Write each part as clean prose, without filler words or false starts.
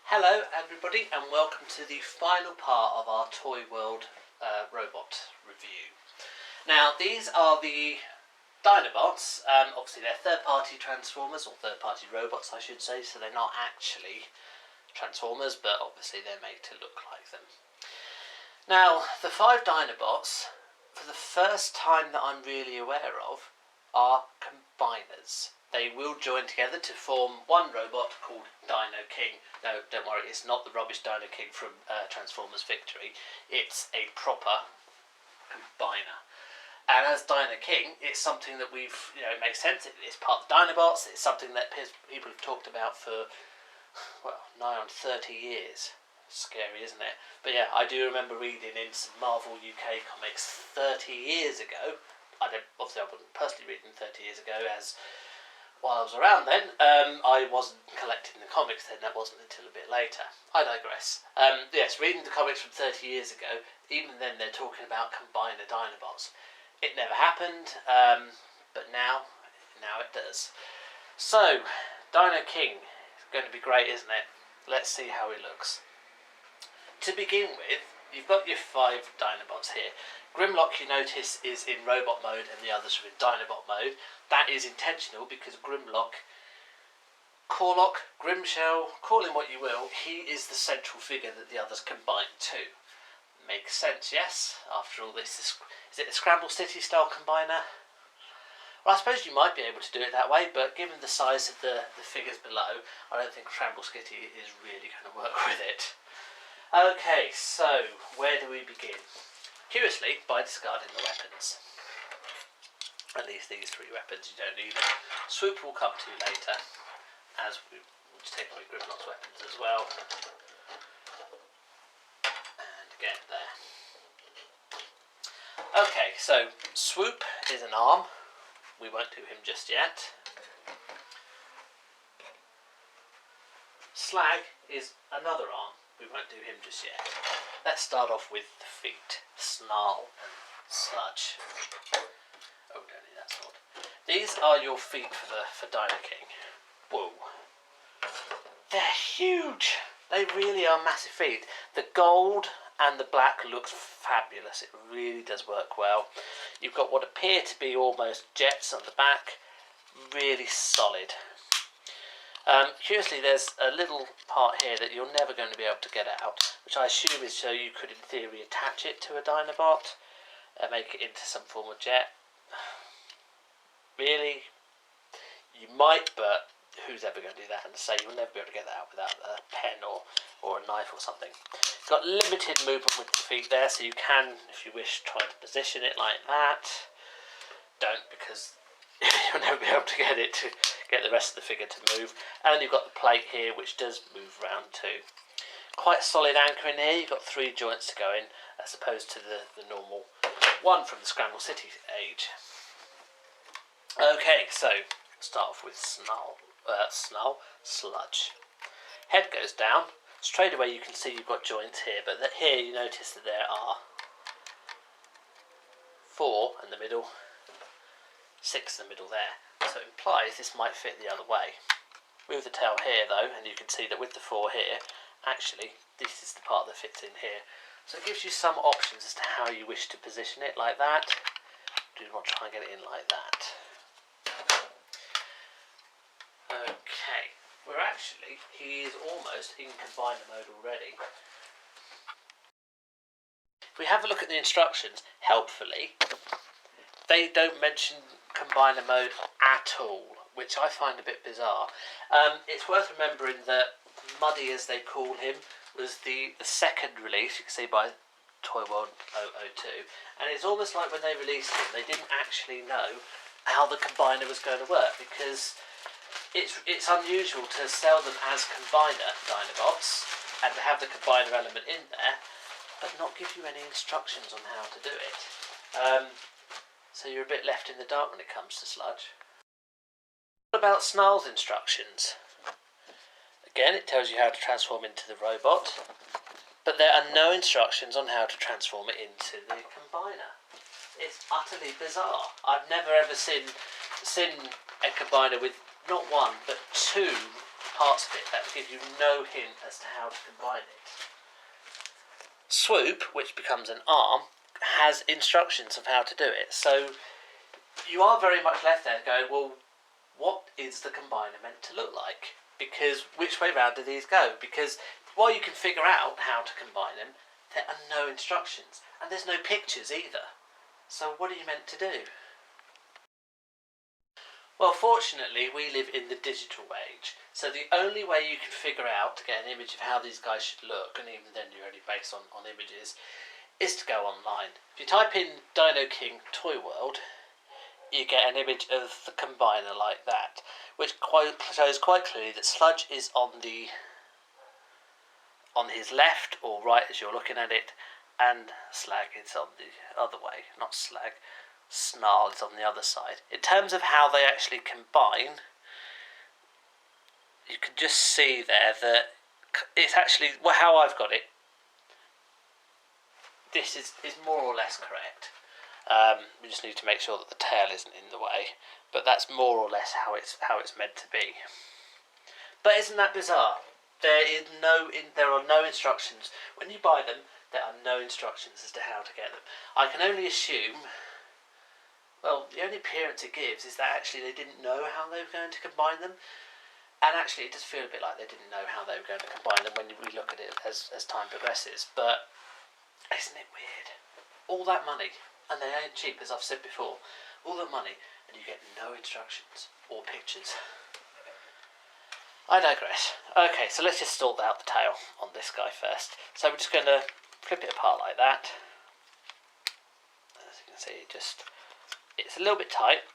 Hello everybody and welcome to the final part of our ToyWorld robot review. Now these are the Dinobots, obviously they're third-party transformers, or third-party robots I should say, so they're not actually transformers but obviously they're made to look like them. Now the 5 Dinobots, for the first time that I'm really aware of, are combiners. They will join together to form one robot called Dinoking. No, don't worry, it's not the rubbish Dinoking from Transformers Victory. It's a proper combiner. And as Dinoking, it's something that it makes sense. It's part of the Dinobots. It's something that people have talked about for, well, nigh on 30 years. Scary, isn't it? But yeah, I do remember reading in some Marvel UK comics 30 years ago. Obviously I wasn't personally reading 30 years ago, as while I was around then, I wasn't collecting the comics then, that wasn't until a bit later. I digress. Yes, reading the comics from 30 years ago, even then they're talking about combiner Dinobots. It never happened, but now it does. So, Dinoking is going to be great, isn't it? Let's see how he looks. To begin with, you've got your 5 Dinobots here. Grimlock, you notice, is in robot mode and the others are in Dinobot mode. That is intentional because Grimlock, Corlock, Grimshell, call him what you will, he is the central figure that the others combine to. Makes sense, yes? After all this, is it a Scramble City style combiner? Well, I suppose you might be able to do it that way, but given the size of the figures below, I don't think Scramble City is really going to work with it. Okay, so where do we begin? Curiously, by discarding the weapons. At least these 3 weapons, you don't need them. Swoop will come to later, as we'll just take away Grimlock's weapons as well. And again, there. Okay, so Swoop is an arm. We won't do him just yet. Slag is another arm. We won't do him just yet. Let's start off with the feet. Snarl and Sludge. Oh, don't need that sword. These are your feet for Dinoking. Whoa. They're huge. They really are massive feet. The gold and the black looks fabulous. It really does work well. You've got what appear to be almost jets on the back. Really solid. Curiously, there's a little part here that you're never going to be able to get out, which I assume is so you could, in theory, attach it to a Dinobot and make it into some form of jet. Really? You might, but who's ever going to do that? And say you'll never be able to get that out without a pen or a knife or something. It's got limited movement with the feet there, so you can, if you wish, try to position it like that. Don't, because you'll never be able to get the rest of the figure to move. And you've got the plate here, which does move around too. Quite a solid anchor in here. You've got 3 joints to go in, as opposed to the normal one from the Scramble City age. Okay, so start off with Sludge. Head goes down. Straight away you can see you've got joints here, but here you notice that there are 4 in the middle, 6 in the middle there. So it implies this might fit the other way. Move the tail here though, and you can see that with the 4 here, actually this is the part that fits in here. So it gives you some options as to how you wish to position it, like that. Do not try and get it in like that. Okay, he is almost in combiner mode already. If we have a look at the instructions, helpfully, they don't mention combiner mode at all, which I find a bit bizarre. It's worth remembering that Muddy, as they call him, was the second release, you can see by ToyWorld 002, and it's almost like when they released him, they didn't actually know how the combiner was going to work, because it's unusual to sell them as combiner Dinobots and to have the combiner element in there, but not give you any instructions on how to do it. So you're a bit left in the dark when it comes to Sludge. What about Snarl's instructions? Again, it tells you how to transform into the robot, but there are no instructions on how to transform it into the combiner. It's utterly bizarre. I've never ever seen a combiner with not 1 but 2 parts of it that give you no hint as to how to combine it. Swoop, which becomes an arm, has instructions of how to do it. So you are very much left there going, well, what is the combiner meant to look like? Because which way round do these go? Because while you can figure out how to combine them, there are no instructions. And there's no pictures either. So what are you meant to do? Well, fortunately, we live in the digital age. So the only way you can figure out to get an image of how these guys should look, and even then you're only based on images, is to go online. If you type in Dinoking ToyWorld, you get an image of the combiner like that, which shows quite clearly that Sludge is on his left or right as you're looking at it, and Slag is on the other way. Not Slag, Snarl is on the other side. In terms of how they actually combine, you can just see there that it's actually, well, how I've got it, this is more or less correct. We just need to make sure that the tail isn't in the way, but that's more or less how it's meant to be. But isn't that bizarre? There are no instructions when you buy them. There are no instructions as to how to get them. I can only assume. Well, the only appearance it gives is that actually they didn't know how they were going to combine them, and actually it does feel a bit like they didn't know how they were going to combine them when we look at it as time progresses. But isn't it weird? All that money. And they ain't cheap, as I've said before. All that money, and you get no instructions or pictures. I digress. Okay, so let's just sort out the tail on this guy first. So we're just going to flip it apart like that. As you can see, it's a little bit tight,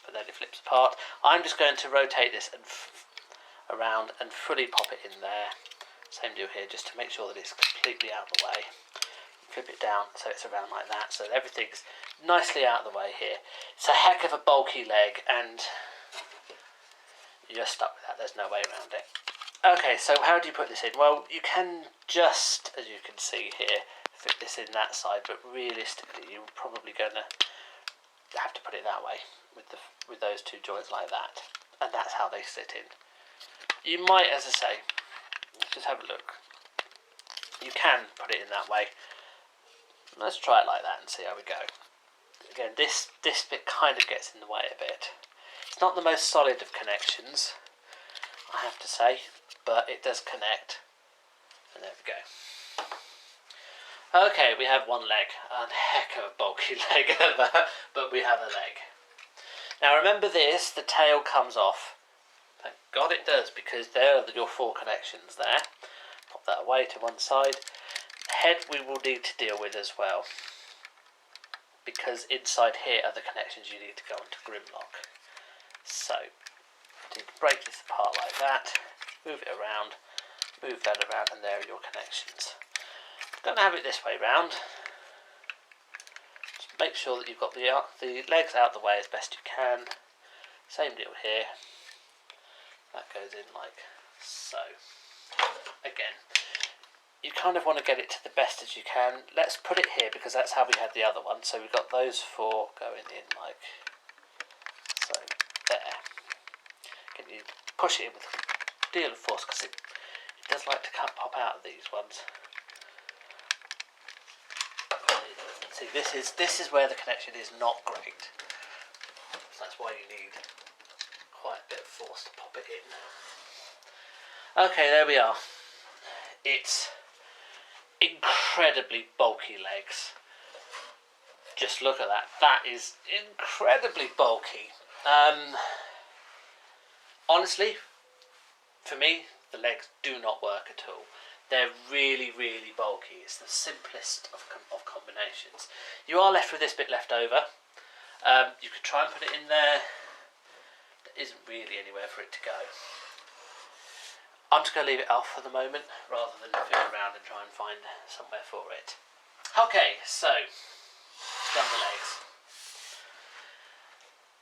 but then it flips apart. I'm just going to rotate this around and fully pop it in there. Same deal here, just to make sure that it's completely out of the way. Flip it down so it's around like that, so everything's nicely out of the way here. It's a heck of a bulky leg, and you're stuck with that. There's no way around it. Okay, so how do you put this in? Well, you can just, as you can see here, fit this in that side, but realistically you're probably going to have to put it that way with those two joints like that, and that's how they sit in. You might, as I say, let's just have a look. You can put it in that way. Let's try it like that and see how we go. Again, this bit kind of gets in the way a bit. It's not the most solid of connections, I have to say, but it does connect. And there we go. Okay, we have one leg. A heck of a bulky leg, but we have a leg. Now remember this, the tail comes off. Thank God it does, because there are your 4 connections there. Pop that away to one side. Head we will need to deal with as well, because inside here are the connections you need to go into Grimlock. So you need to break this apart like that, move it around, move that around, and there are your connections. I'm going to have it this way round. Just make sure that you've got the legs out the way as best you can. Same deal here. That goes in like so. Again, you kind of want to get it to the best as you can. Let's put it here because that's how we had the other one. So we've got those 4 going in like so. There. Can you push it in with a deal of force, because it does like to pop out of these ones. See, this is where the connection is not great. So that's why you need quite a bit of force to pop it in. Okay, there we are. It's incredibly bulky legs. Just look at that. That is incredibly bulky. Honestly, for me, the legs do not work at all. They're really, really bulky. It's the simplest of combinations. You are left with this bit left over. You could try and put it in there. There isn't really anywhere for it to go. I'm just going to leave it off for the moment, rather than fiddle around and try and find somewhere for it. Okay, so, done the legs.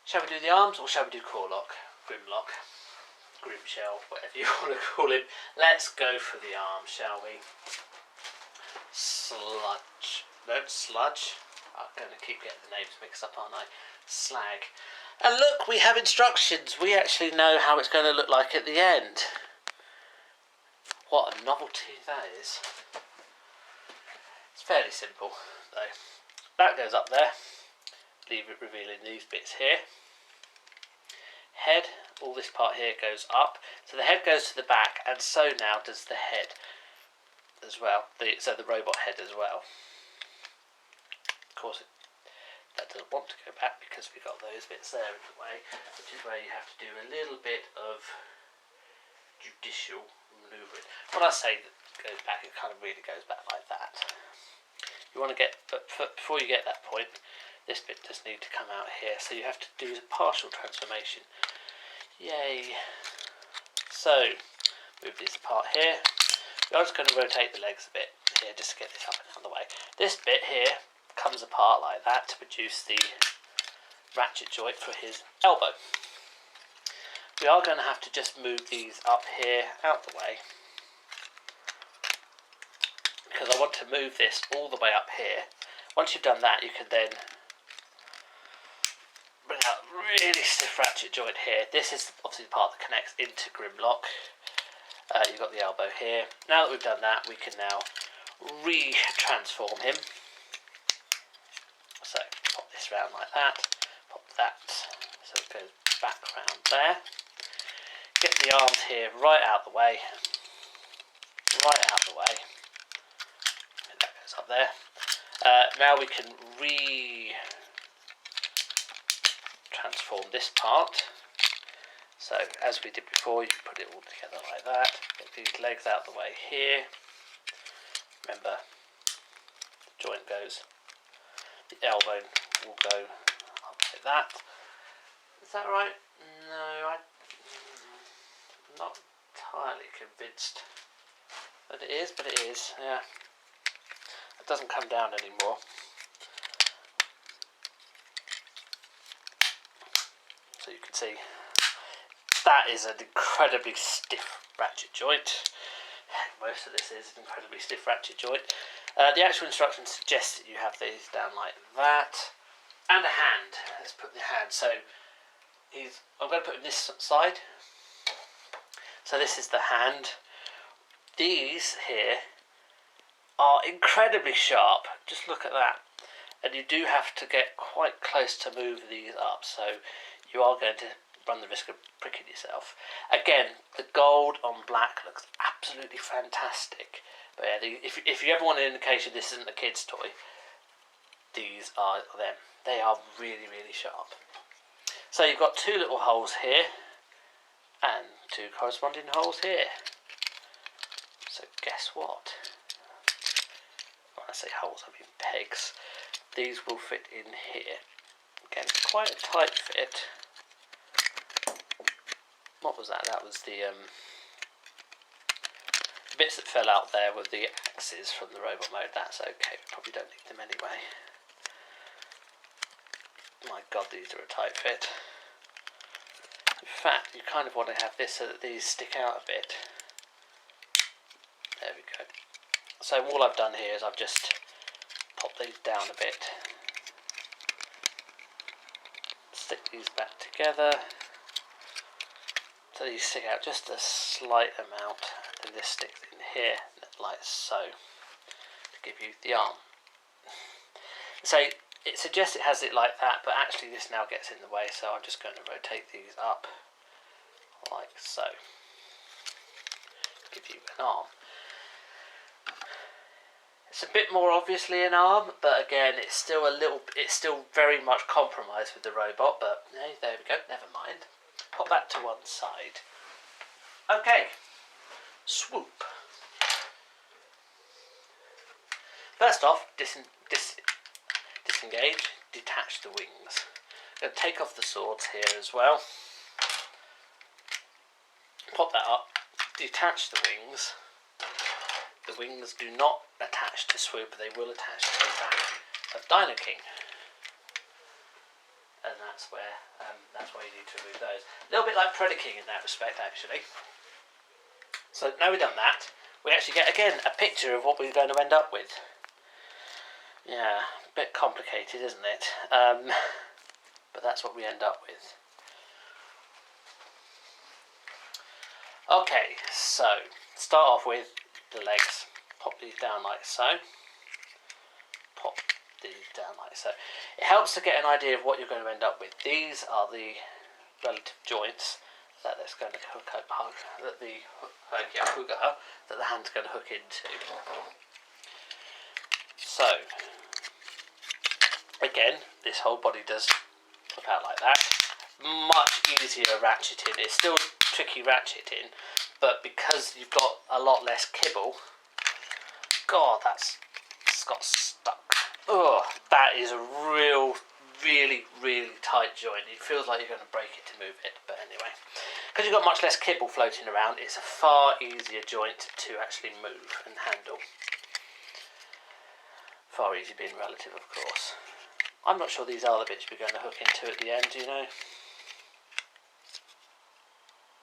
Shall we do the arms, or shall we do Corlock? Grimlock? Grimshell, whatever you want to call him. Let's go for the arms, shall we? Sludge. No, Sludge. I'm going to keep getting the names mixed up, aren't I? Slag. And look, we have instructions. We actually know how it's going to look like at the end. What a novelty that is. It's fairly simple though. That goes up there. Leave it revealing these bits here. Head, all this part here goes up. So the head goes to the back, and so now does the head as well. So the robot head as well. Of course, that doesn't want to go back because we've got those bits there in the way, which is where you have to do a little bit of judicial manoeuvring. When I say that it goes back, it kind of really goes back like that. You want to get, but before you get that point, this bit does need to come out here, so you have to do a partial transformation. Yay! So, move this apart here. We are just going to rotate the legs a bit here just to get this up and out of the way. This bit here comes apart like that to produce the ratchet joint for his elbow. We are going to have to just move these up here out the way, because I want to move this all the way up here. Once you've done that, you can then bring out a really stiff ratchet joint here. This is obviously the part that connects into Grimlock. You've got the elbow here. Now that we've done that, we can now re-transform him. So pop this round like that, pop that so it goes back round there. Get the arms here right out the way, right out the way. And that goes up there. Now we can transform this part. So as we did before, you put it all together like that. Get these legs out the way here. Remember, the joint goes, the elbow will go up like that. Is that right? No, I'm not entirely convinced that it is, but it is, yeah. It doesn't come down anymore. So you can see that is an incredibly stiff ratchet joint. Most of this is an incredibly stiff ratchet joint. The actual instructions suggest that you have these down like that. And a hand. Let's put the hand. So I'm going to put him this side. So this is the hand. These here are incredibly sharp. Just look at that. And you do have to get quite close to move these up. So you are going to run the risk of pricking yourself. Again, the gold on black looks absolutely fantastic. But yeah, if you ever want an indication this isn't a kid's toy, these are them. They are really, really sharp. So you've got two little holes here and two corresponding holes here. So guess what? When I say holes, I mean pegs. These will fit in here. Again, quite a tight fit. What was that? That was the bits that fell out there were the axes from the robot mode. That's okay, we probably don't need them anyway. My god, these are a tight fit. In fact, you kind of want to have this so that these stick out a bit. There we go. So all I've done here is I've just popped these down a bit. Stick these back together. So these stick out just a slight amount, and this sticks in here like so to give you the arm. So it suggests it has it like that, but actually this now gets in the way, so I'm just going to rotate these up like so. Give you an arm. It's a bit more obviously an arm, but again it's still very much compromised with the robot, but hey, there we go, never mind. Pop that to one side. Okay, Swoop. First off, disengage, detach the wings. I'm going to take off the swords here as well. Pop that up, detach the wings. The wings do not attach to Swoop, they will attach to the back of Dinoking. And that's why you need to remove those. A little bit like Predaking in that respect, actually. So now we've done that, we actually get again a picture of what we're going to end up with. Yeah, a bit complicated, isn't it? but that's what we end up with. Okay, so start off with the legs. Pop these down like so. Pop these down like so. It helps to get an idea of what you're going to end up with. These are the relative joints that it's going to hook up, that the hand's going to hook into. So again, this whole body does flip out like that. Much easier ratcheting. It's still tricky ratcheting, but because you've got a lot less kibble, God, it's got stuck. Oh, that is a really tight joint. It feels like you're going to break it to move it, but anyway, because you've got much less kibble floating around, it's a far easier joint to actually move and handle. Far easier being relative, of course. I'm not sure these are the bits we're going to hook into at the end, you know.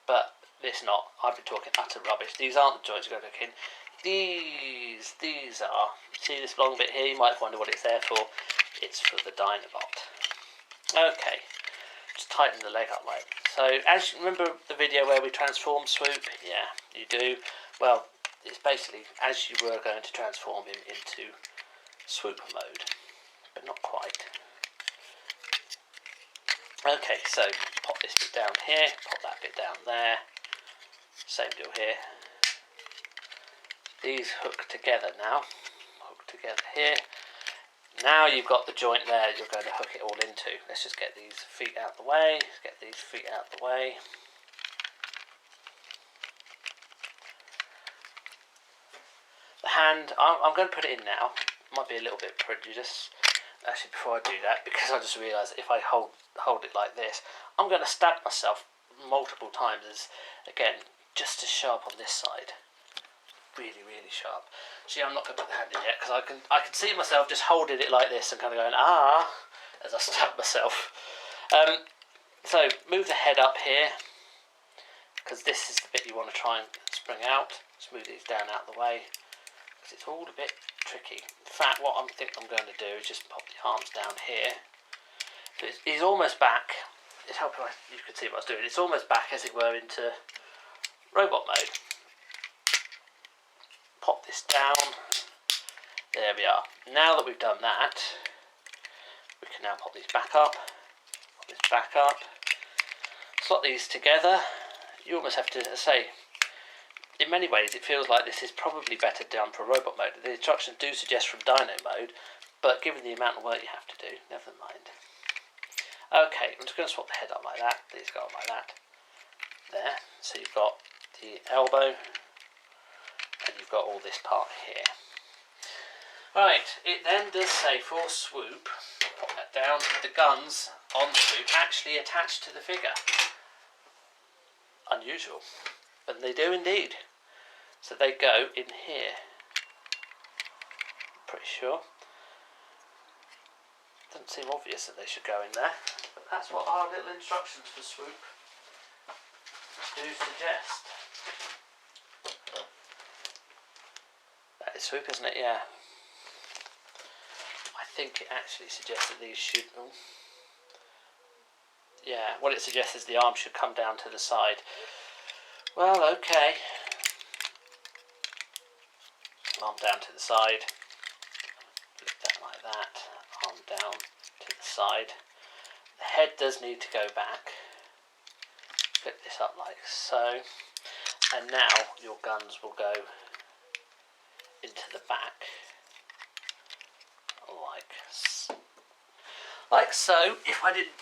But it's not. I've been talking utter rubbish. These aren't the joints you're going to hook in. These are. See this long bit here? You might wonder what it's there for. It's for the Dinobot. Okay. Just tighten the leg up like so. As you remember the video where we transformed Swoop? Yeah, you do. Well, it's basically as you were going to transform him into Swoop mode, but not quite. Okay, so pop this bit down here, pop that bit down there. Same deal here. These hook together now. Hook together here. Now you've got the joint there you're going to hook it all into. Let's just get these feet out the way. Get these feet out the way. The hand, I'm going to put it in now. Might be a little bit prejudiced. Actually, before I do that, because I just realised if I hold it like this, I'm going to stab myself multiple times. As again, just as sharp on this side. Really sharp. See, I'm not going to put the hand in yet because I can see myself just holding it like this and kind of going as I stab myself. So move the head up here because this is the bit you want to try and spring out. Smooth these down out of the way because it's all a bit tricky. In fact, what I think I'm going to do is just pop the arms down here. So he's almost back. It's helpful you can see what I was doing. It's almost back, as it were, into robot mode. Pop this down. There we are. Now that we've done that, we can now pop these back up. Pop this back up. Slot these together. You almost have to say, in many ways it feels like this is probably better done for robot mode. The instructions do suggest from Dino mode, but given the amount of work you have to do, never mind. Okay, I'm just going to swap the head up like that. These go up like that. There. So you've got the elbow, and you've got all this part here. Right, it then does say for Swoop, pop that down, the guns on Swoop actually attached to the figure. Unusual, but they do indeed. So they go in here. Pretty sure. Doesn't seem obvious that they should go in there, but that's what our little instructions for Swoop do suggest. That is Swoop, isn't it? Yeah. I think it actually suggests that these should... Oh. Yeah, what it suggests is the arm should come down to the side. Well, okay. Arm down to the side. Flip that like that. Arm down to the side. The head does need to go back. Flip this up like so. And now your guns will go into the back. Like so, if I didn't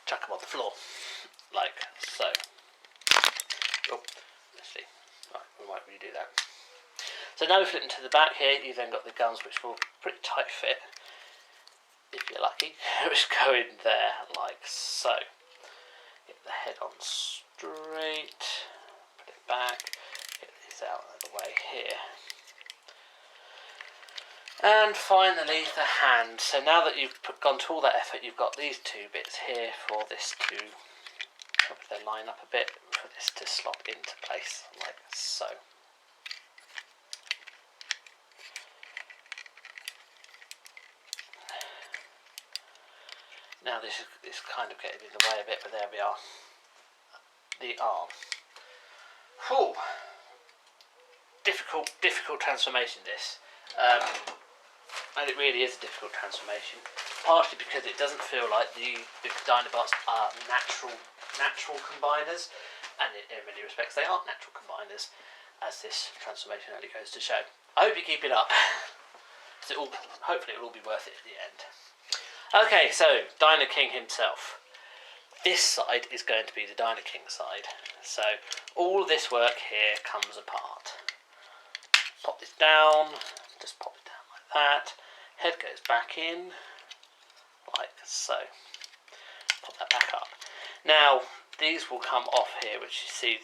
chuck them on the floor. Like so. Oh, let's see. Right, we might redo that. So now we flip into the back here, you've then got the guns which will pretty tight fit, if you're lucky, which go in there like so. Get the head on straight, put it back, get these out of the way here. And finally the hand. So now that you've gone to all that effort, you've got these two bits here for this to, hope they line up a bit, for this to slot into place like so. Now this is kind of getting in the way a bit, but there we are. The arm. Whew. Difficult transformation this. And it really is a difficult transformation. Partially because it doesn't feel like the Dinobots are natural combiners, and in many respects they aren't natural combiners, as this transformation only goes to show. I hope you keep it up. Hopefully it will all be worth it at the end. Okay, so Dinoking himself. This side is going to be the Dinoking side. So all of this work here comes apart. Pop this down, just pop it down like that. Head goes back in, like so. Pop that back up. Now these will come off here, which you see,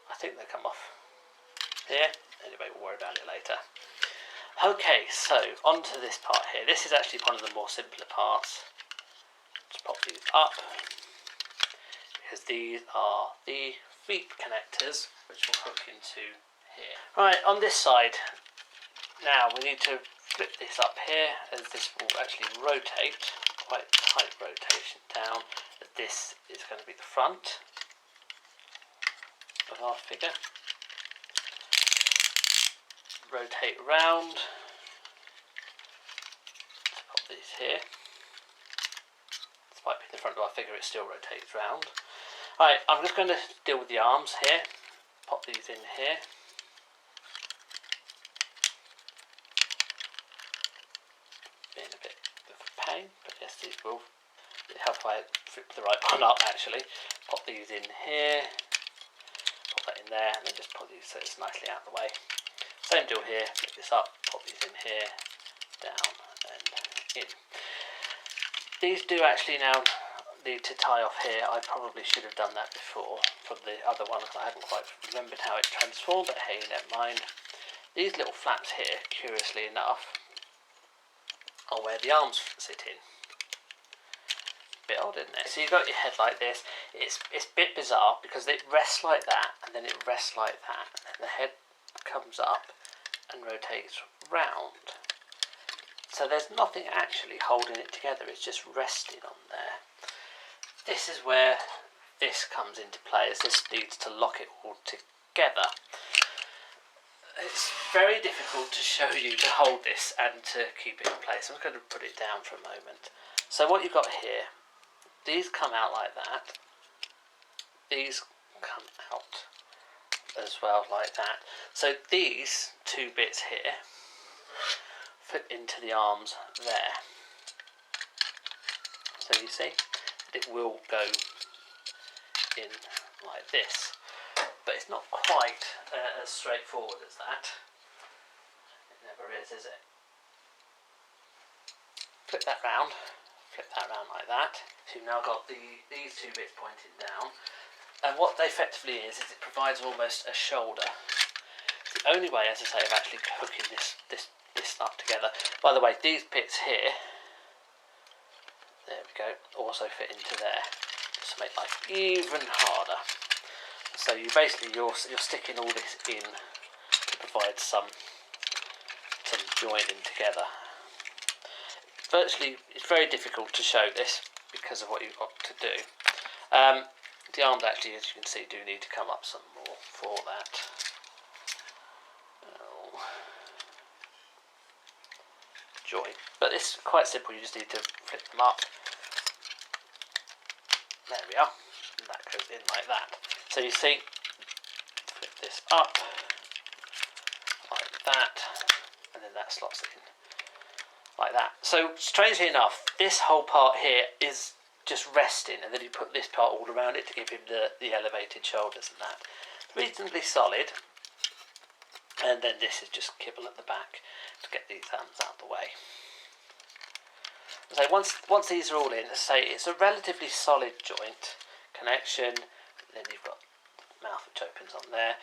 I think they come off here. Anyway, we'll worry about it later. Okay, so onto this part here. This is actually one of the more simpler parts. Just pop these up, because these are the feet connectors, which will hook into here. Right, on this side, now we need to flip this up here, as this will actually rotate, quite tight rotation down, as this is going to be the front of our figure. Rotate round, pop these here. Despite being the front of our figure, it still rotates round. Right, I'm just going to deal with the arms here. Pop these in here. Being a bit of a pain, but yes, these will help if I flip the right one up actually. Pop these in here. Pop that in there, and then just put these so it's nicely out of the way. Same deal here, flip this up, pop these in here, down and in. These do actually now need to tie off here. I probably should have done that before for the other one, because I hadn't quite remembered how it transformed, but hey, never mind. These little flaps here, curiously enough, are where the arms sit in. Bit odd, isn't it? So you've got your head like this. It's a bit bizarre because it rests like that, and then it rests like that, and then the head comes up and rotates round. So there's nothing actually holding it together, it's just resting on there. This is where this comes into play, as this needs to lock it all together. It's very difficult to show you to hold this and to keep it in place. I'm just going to put it down for a moment. So what you've got here, these come out like that. These come out as well like that. So these two bits here fit into the arms there. So you see, it will go in like this, but it's not quite as straightforward as that. It never is it? Flip that round like that. So you've now got these two bits pointing down. And what they effectively is it provides almost a shoulder. It's the only way, as I say, of actually hooking this up together. By the way, these bits here, there we go, also fit into there, just to make life even harder. So you basically you're sticking all this in to provide some joining together. Virtually, it's very difficult to show this because of what you've got to do. The arms actually, as you can see, do need to come up some more for that. Join. But it's quite simple, you just need to flip them up. There we are. And that goes in like that. So you see, flip this up like that, and then that slots in like that. So strangely enough, this whole part here is just resting, and then you put this part all around it to give him the elevated shoulders and that. Reasonably solid. And then this is just kibble at the back to get these arms out of the way. So once these are all in, as I say, it's a relatively solid joint connection. Then you've got the mouth which opens on there.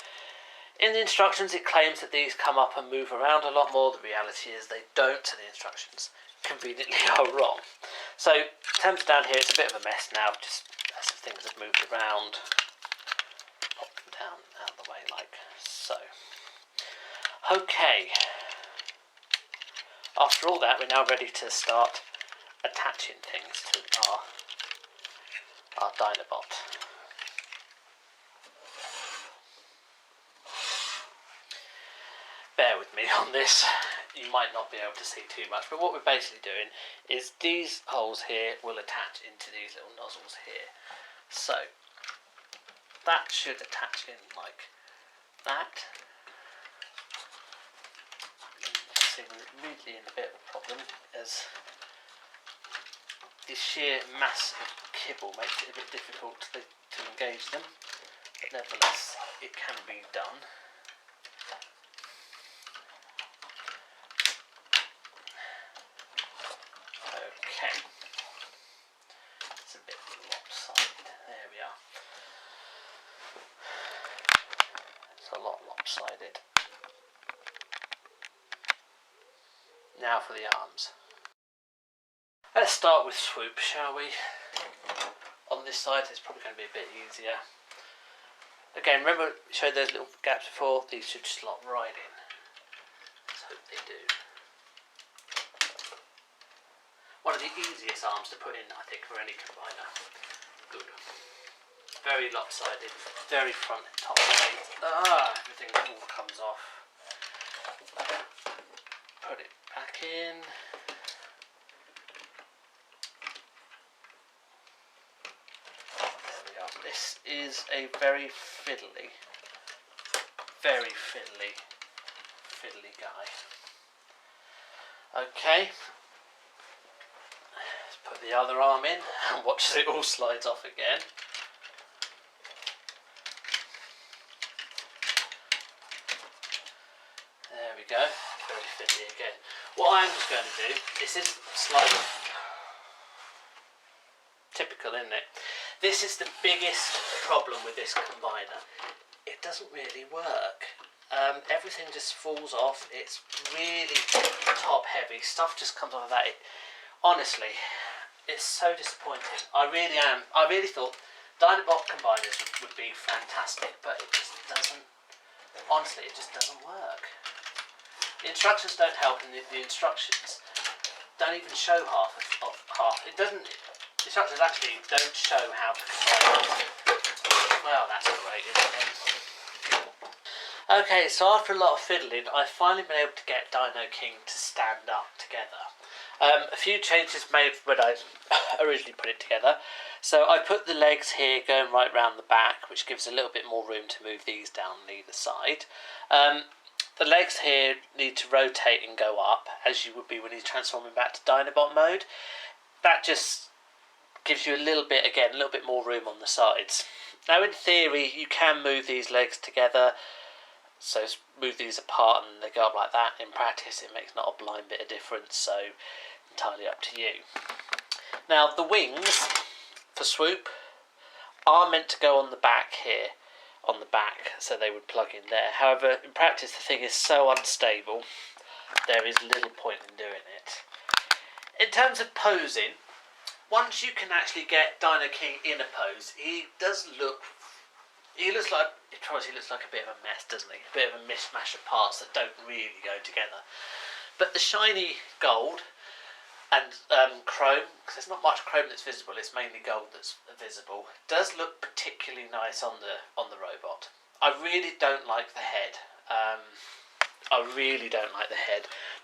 In the instructions it claims that these come up and move around a lot more. The reality is they don't, and the instructions conveniently are wrong. So in terms of down here, it's a bit of a mess now, just as things have moved around. Pop them down out of the way like so. Okay, after all that, we're now ready to start attaching things to our Dinobot. Bear with me on this, you might not be able to see too much, but what we're basically doing is these holes here will attach into these little nozzles here. So that should attach in like that. See, we're immediately in a bit of a problem as the sheer mass of kibble makes it a bit difficult to engage them, but nevertheless it can be done. Okay, it's a bit lopsided, there we are. It's a lot lopsided. Now for the arms. Let's start with Swoop, shall we? On this side it's probably going to be a bit easier. Again, remember I showed those little gaps before? These should slot right in. Let's hope they do. One of the easiest arms to put in, I think, for any combiner. Good. Very lopsided, very front and top plate. Everything all comes off. Put it back in. There we are. This is a very fiddly guy. Okay. Let's put the other arm in and watch as it all slides off again. There we go. Very fiddly again. What I'm just going to do, this is slightly typical, isn't it? This is the biggest problem with this combiner. It doesn't really work. Everything just falls off. It's really top heavy. Stuff just comes off of that. Honestly, it's so disappointing. I really am. I really thought Dinobot combiners would be fantastic, but it just doesn't. Honestly, it just doesn't work. The instructions don't help, and the instructions don't even show half. It doesn't. The instructions actually don't show how to combine. Well, that's great, isn't it? Okay, so after a lot of fiddling, I've finally been able to get Dinoking to stand up together. A few changes made when I originally put it together. So I put the legs here going right round the back, which gives a little bit more room to move these down on either side. The legs here need to rotate and go up, as you would be when you're transforming back to Dinobot mode. That just gives you a little bit more room on the sides. Now in theory, you can move these legs together, so move these apart and they go up like that. In practice, it makes not a blind bit of difference, so entirely up to you. Now the wings for Swoop are meant to go on the back here, on the back, so they would plug in there. However, in practice the thing is so unstable, there is little point in doing it. In terms of posing, once you can actually get Dinoking in a pose, he looks like a bit of a mess, doesn't he? A bit of a mishmash of parts that don't really go together. But the shiny gold and chrome, because there's not much chrome that's visible, it's mainly gold that's visible, does look particularly nice on the robot. I really don't like the head.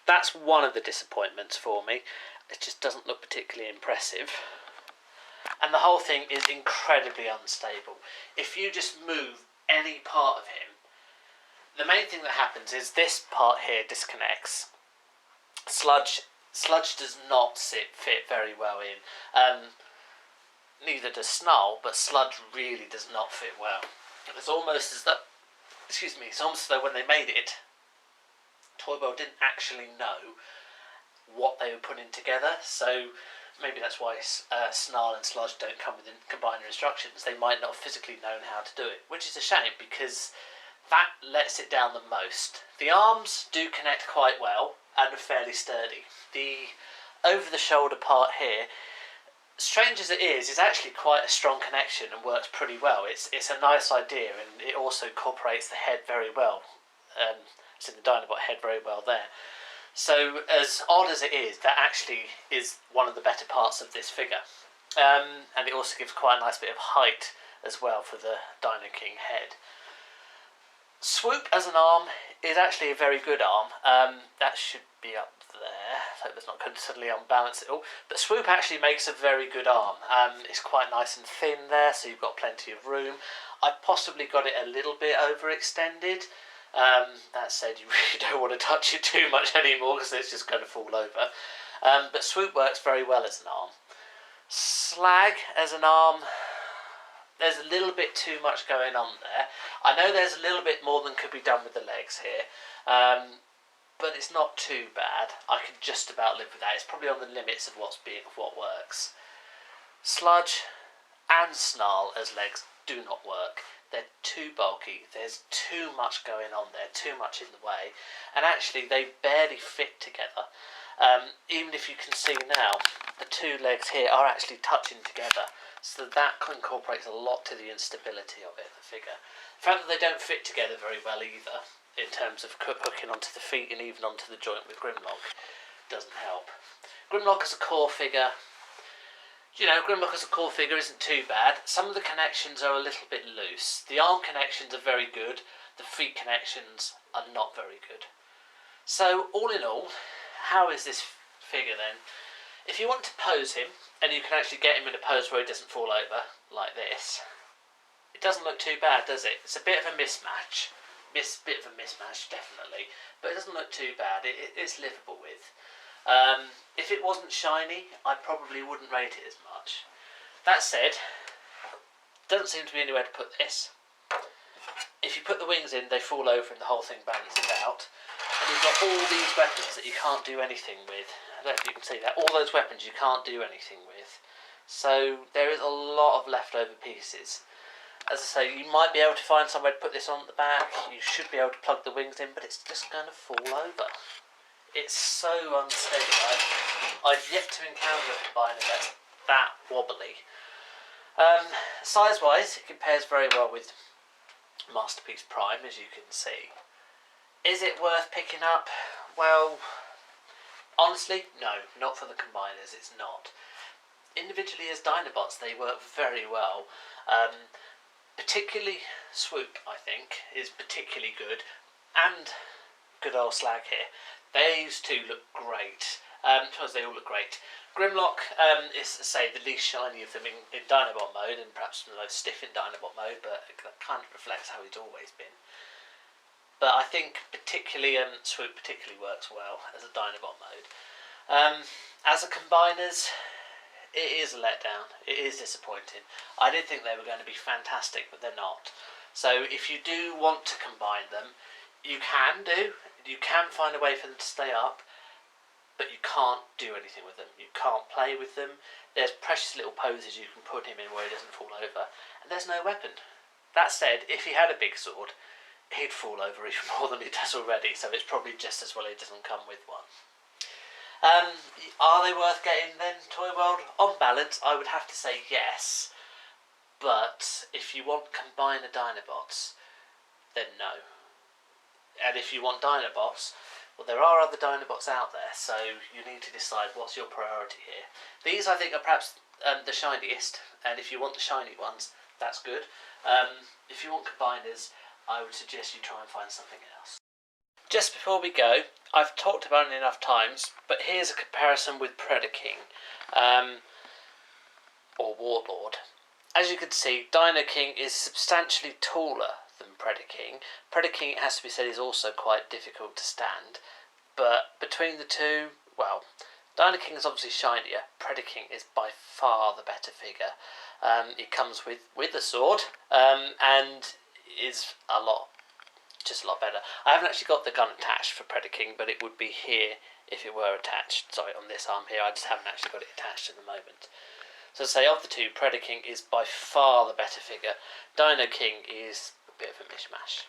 That's one of the disappointments for me. It just doesn't look particularly impressive. And the whole thing is incredibly unstable. If you just move any part of him, the main thing that happens is this part here disconnects. Sludge does not fit very well in. Neither does Snarl, but Sludge really does not fit well. It's almost as though, it's almost as though when they made it, ToyWorld didn't actually know what they were putting together, so maybe that's why Snarl and Sludge don't come with combiner instructions. They might not have physically known how to do it, which is a shame because that lets it down the most. The arms do connect quite well and are fairly sturdy. The over-the-shoulder part here, strange as it is actually quite a strong connection and works pretty well. It's a nice idea, and it also incorporates the head very well. It's in the Dinobot head very well there. So as odd as it is, that actually is one of the better parts of this figure. And it also gives quite a nice bit of height as well for the Dinoking head. Swoop as an arm is actually a very good arm. That should be up there. I hope it's not going to suddenly unbalance it all. But Swoop actually makes a very good arm. It's quite nice and thin there, so you've got plenty of room. I possibly got it a little bit overextended. That said, you really don't want to touch it too much anymore because it's just going to fall over. But Swoop works very well as an arm. Slag as an arm, there's a little bit too much going on there. I know there's a little bit more than could be done with the legs here, but it's not too bad. I can just about live with that. It's probably on the limits of what works. Sludge and Snarl as legs do not work. They're too bulky, there's too much going on there, too much in the way, and actually they barely fit together. Even if you can see now, the two legs here are actually touching together, so that incorporates a lot to the instability of it, the figure. The fact that they don't fit together very well either, in terms of hooking onto the feet and even onto the joint with Grimlock, doesn't help. Grimlock as a core figure, you know, Grimlock as a core figure isn't too bad. Some of the connections are a little bit loose. The arm connections are very good. The feet connections are not very good. So, all in all, how is this figure then? If you want to pose him, and you can actually get him in a pose where he doesn't fall over, like this, it doesn't look too bad, does it? It's a bit of a mismatch. Bit of a mismatch, definitely. But it doesn't look too bad. It's livable with. If it wasn't shiny, I probably wouldn't rate it as much. That said, doesn't seem to be anywhere to put this. If you put the wings in, they fall over and the whole thing balances out. And you've got all these weapons that you can't do anything with. I don't know if you can see that. All those weapons you can't do anything with. So there is a lot of leftover pieces. As I say, you might be able to find somewhere to put this on at the back. You should be able to plug the wings in, but it's just going to fall over. It's so unsteady. I've yet to encounter a combiner that's that wobbly. Size-wise, it compares very well with Masterpiece Prime, as you can see. Is it worth picking up? Well, honestly, no, not for the combiners, it's not. Individually as Dinobots, they work very well. Particularly Swoop, I think, is particularly good. And good old Slag here. These two look great. They all look great. Grimlock is, say, the least shiny of them in Dinobot mode, and perhaps the most stiff in Dinobot mode, but that kind of reflects how he's always been. But I think particularly Swoop particularly works well as a Dinobot mode. As a combiners, it is a letdown. It is disappointing. I did think they were going to be fantastic, but they're not. So if you do want to combine them, you can do. You can find a way for them to stay up, but you can't do anything with them. You can't play with them. There's precious little poses you can put him in where he doesn't fall over, and there's no weapon. That said, if he had a big sword, he'd fall over even more than he does already, so it's probably just as well he doesn't come with one. Are they worth getting then, ToyWorld? On balance, I would have to say yes, but if you want combiner Dinobots, then no. And if you want Dinobots, well, there are other Dinobots out there, so you need to decide what's your priority here. These, I think, are perhaps the shiniest, and if you want the shiny ones, that's good. If you want combiners, I would suggest you try and find something else. Just before we go, I've talked about it enough times, but here's a comparison with Predaking, or Warlord. As you can see, Dinoking is substantially taller than Predaking. Predaking, it has to be said, is also quite difficult to stand, but between the two, well, Dinoking is obviously shinier. Predaking is by far the better figure. It comes with a sword, and is just a lot better. I haven't actually got the gun attached for Predaking, but it would be here if it were attached. Sorry, on this arm here, I just haven't actually got it attached at the moment. So to say, of the two, Predaking is by far the better figure. Dinoking is a bit of a mishmash.